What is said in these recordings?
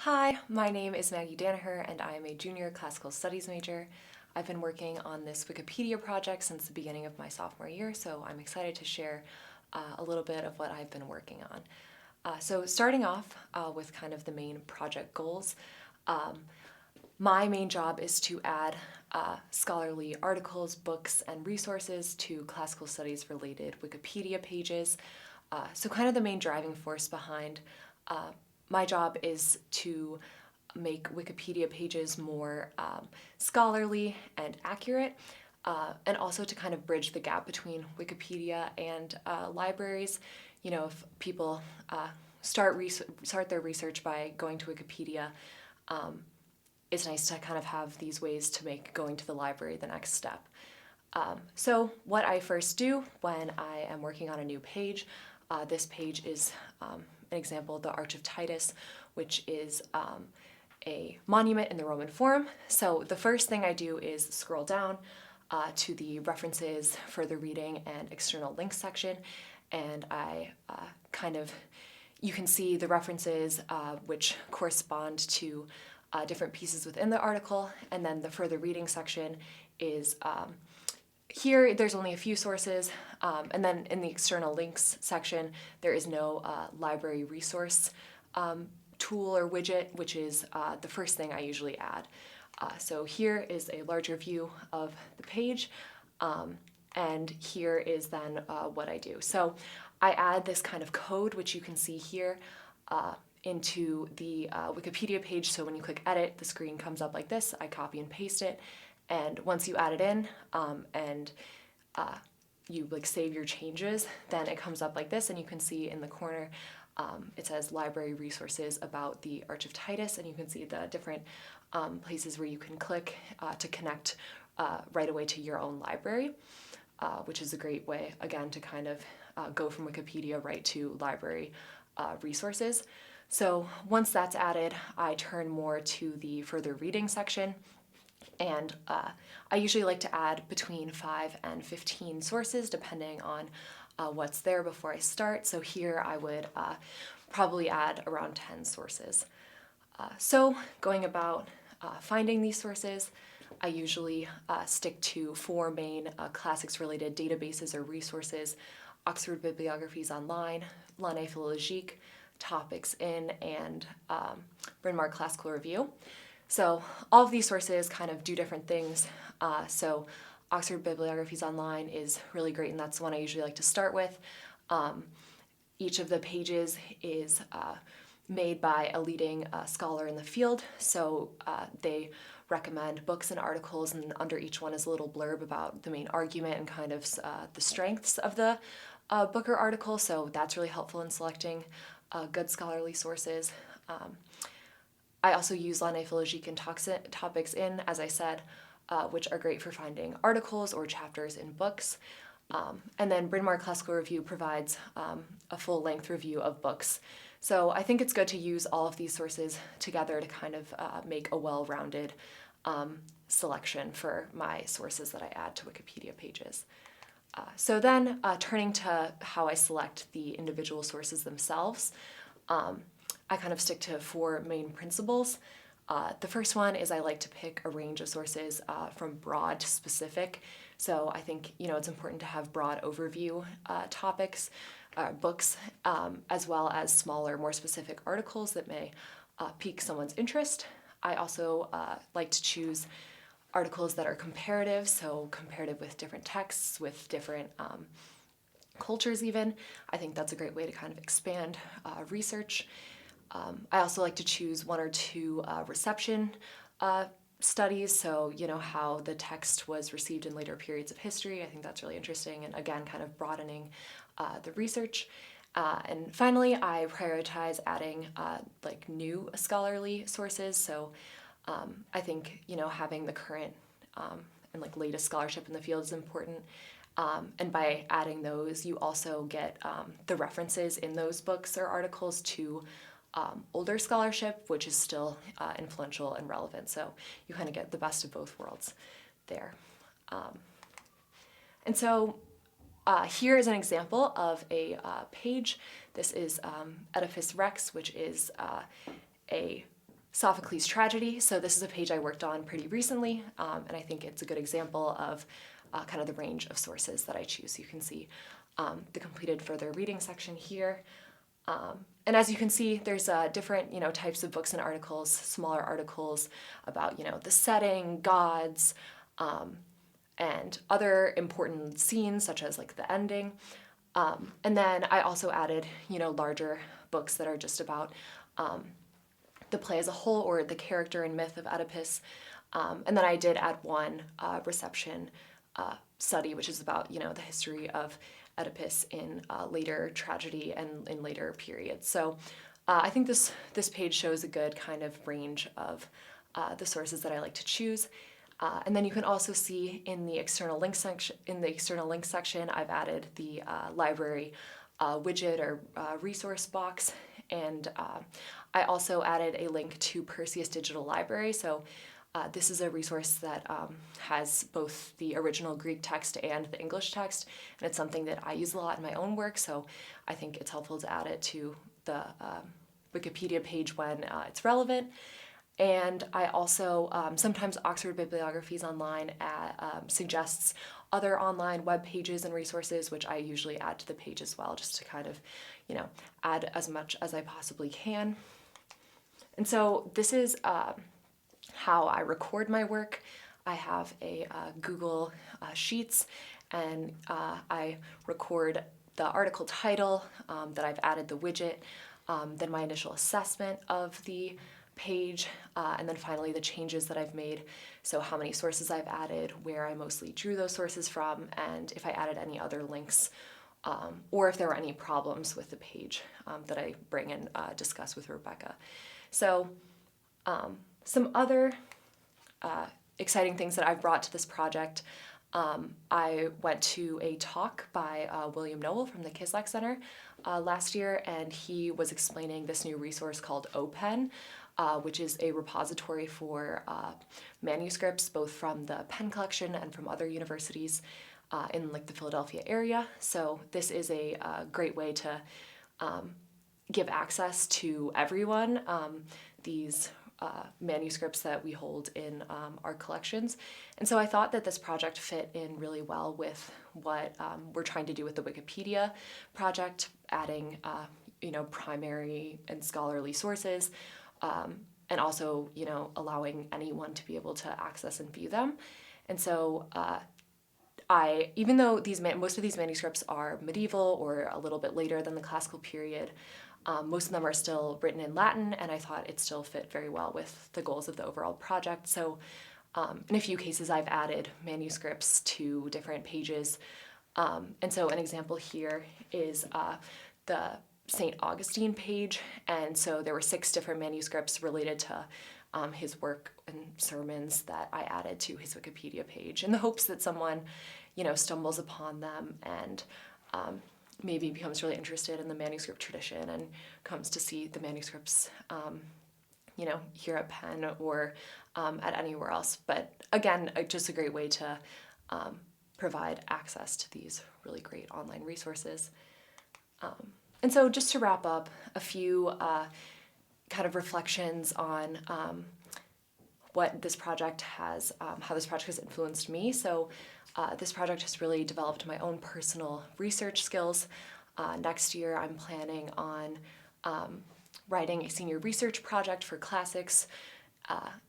Hi, my name is Maggie Danaher and I am a junior classical studies major. I've been working on this Wikipedia project since the beginning of my sophomore year, so I'm excited to share a little bit of what I've been working on. So starting off with kind of the main project goals, my main job is to add scholarly articles, books, and resources to classical studies related Wikipedia pages. So kind of the main driving force behind my job is to make Wikipedia pages more scholarly and accurate, and also to kind of bridge the gap between Wikipedia and libraries. You know, if people start their research by going to Wikipedia, it's nice to kind of have these ways to make going to the library the next step. So what I first do when I am working on a new page, this page is an example of the Arch of Titus, which is a monument in the Roman Forum. So the first thing I do is scroll down to the references, further reading, and external links section, and I you can see the references which correspond to different pieces within the article, and then the further reading section is here there's only a few sources, and then in the external links section there is no library resource tool or widget, which is the first thing I usually add. So here is a larger view of the page, and here is then what I do. So I add this kind of code, which you can see here, into the Wikipedia page. So when you click edit, the screen comes up like this. I copy and paste it, and once you add it in and you save your changes, then it comes up like this, and you can see in the corner it says library resources about the Arch of Titus, and you can see the different places where you can click to connect right away to your own library, which is a great way, again, to kind of go from Wikipedia right to library resources. So once that's added, I turn more to the further reading section, and I usually like to add between 5 and 15 sources depending on what's there before I start. So here I would probably add around 10 sources. So going about finding these sources, I usually stick to 4 main classics-related databases or resources: Oxford Bibliographies Online, L'Année Philologique, Topics In, and Bryn Mawr Classical Review. So all of these sources kind of do different things. So Oxford Bibliographies Online is really great, and that's the one I usually like to start with. Each of the pages is made by a leading scholar in the field, so they recommend books and articles, and under each one is a little blurb about the main argument and kind of the strengths of the book or article, so that's really helpful in selecting good scholarly sources. I also use L'Année Philologique and Topics In, as I said, which are great for finding articles or chapters in books. And then Bryn Mawr Classical Review provides a full-length review of books. So I think it's good to use all of these sources together to kind of make a well-rounded selection for my sources that I add to Wikipedia pages. So then turning to how I select the individual sources themselves, I kind of stick to 4 main principles. The first one is I like to pick a range of sources from broad to specific. So I think, it's important to have broad overview topics, books, as well as smaller, more specific articles that may pique someone's interest. I also like to choose articles that are comparative, so comparative with different texts, with different cultures even. I think that's a great way to kind of expand research. I also like to choose 1 or 2 reception studies, so how the text was received in later periods of history. I think that's really interesting, and again, kind of broadening the research. And finally, I prioritize adding new scholarly sources. So I think having the current and latest scholarship in the field is important. And by adding those, you also get the references in those books or articles to older scholarship, which is still influential and relevant. So you kind of get the best of both worlds there. And so here is an example of a page. This is Oedipus Rex, which is a Sophocles' tragedy. So this is a page I worked on pretty recently, and I think it's a good example of kind of the range of sources that I choose. You can see the completed further reading section here. And as you can see, there's different, types of books and articles, smaller articles about, the setting, gods, and other important scenes, such as like the ending. And then I also added, larger books that are just about the play as a whole or the character and myth of Oedipus. And then I did add one reception study, which is about, the history of Oedipus in later tragedy and in later periods. So I think this page shows a good kind of range of the sources that I like to choose. And then you can also see in the external links section, I've added the library widget or resource box, and I also added a link to Perseus Digital Library. So this is a resource that has both the original Greek text and the English text, and it's something that I use a lot in my own work, so I think it's helpful to add it to the Wikipedia page when it's relevant. And I also, sometimes Oxford Bibliographies Online suggests other online web pages and resources, which I usually add to the page as well, just to kind of, add as much as I possibly can. And so this is how I record my work. I have a Google Sheets, and I record the article title, that I've added the widget, then my initial assessment of the page, and then finally the changes that I've made. So how many sources I've added, where I mostly drew those sources from, and if I added any other links, or if there were any problems with the page that I bring and discuss with Rebecca. So some other exciting things that I've brought to this project. I went to a talk by William Noel from the Kislak Center last year, and he was explaining this new resource called OPEN, which is a repository for manuscripts, both from the Penn collection and from other universities in like the Philadelphia area. So this is a great way to give access to everyone these manuscripts that we hold in our collections. And so I thought that this project fit in really well with what we're trying to do with the Wikipedia project, adding primary and scholarly sources, and also allowing anyone to be able to access and view them. And so even though most of these manuscripts are medieval or a little bit later than the classical period, most of them are still written in Latin, and I thought it still fit very well with the goals of the overall project. So in a few cases, I've added manuscripts to different pages. And so an example here is the St. Augustine page. And so there were 6 different manuscripts related to his work and sermons that I added to his Wikipedia page in the hopes that someone, stumbles upon them and maybe becomes really interested in the manuscript tradition and comes to see the manuscripts, here at Penn or at anywhere else. But again, just a great way to provide access to these really great online resources. And so just to wrap up, a few kind of reflections on what this project has, how this project has influenced me. So this project has really developed my own personal research skills. Next year, I'm planning on writing a senior research project for classics.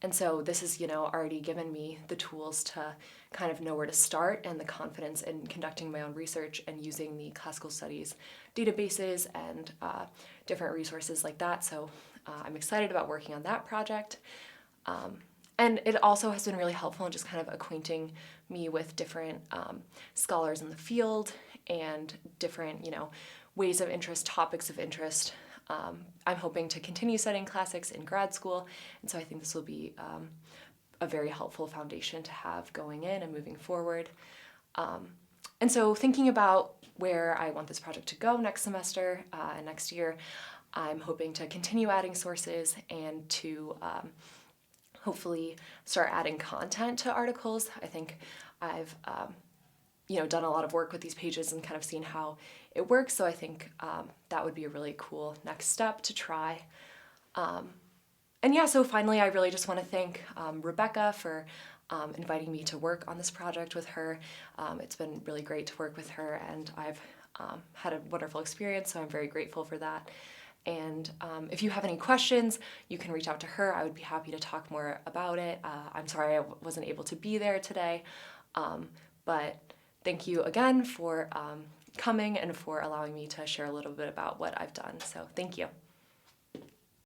And so this has, already given me the tools to kind of know where to start and the confidence in conducting my own research and using the classical studies databases and different resources like that. So I'm excited about working on that project. And it also has been really helpful in just kind of acquainting me with different scholars in the field and different, ways of interest, topics of interest. I'm hoping to continue studying classics in grad school, and so I think this will be a very helpful foundation to have going in and moving forward. And so thinking about where I want this project to go next semester and next year, I'm hoping to continue adding sources and to hopefully start adding content to articles. I think I've done a lot of work with these pages and kind of seen how it works, so I think that would be a really cool next step to try. And yeah, so finally, I really just want to thank Rebecca for inviting me to work on this project with her. It's been really great to work with her, and I've had a wonderful experience, so I'm very grateful for that. And if you have any questions, you can reach out to her. I would be happy to talk more about it. I'm sorry I wasn't able to be there today, but thank you again for coming and for allowing me to share a little bit about what I've done. So thank you.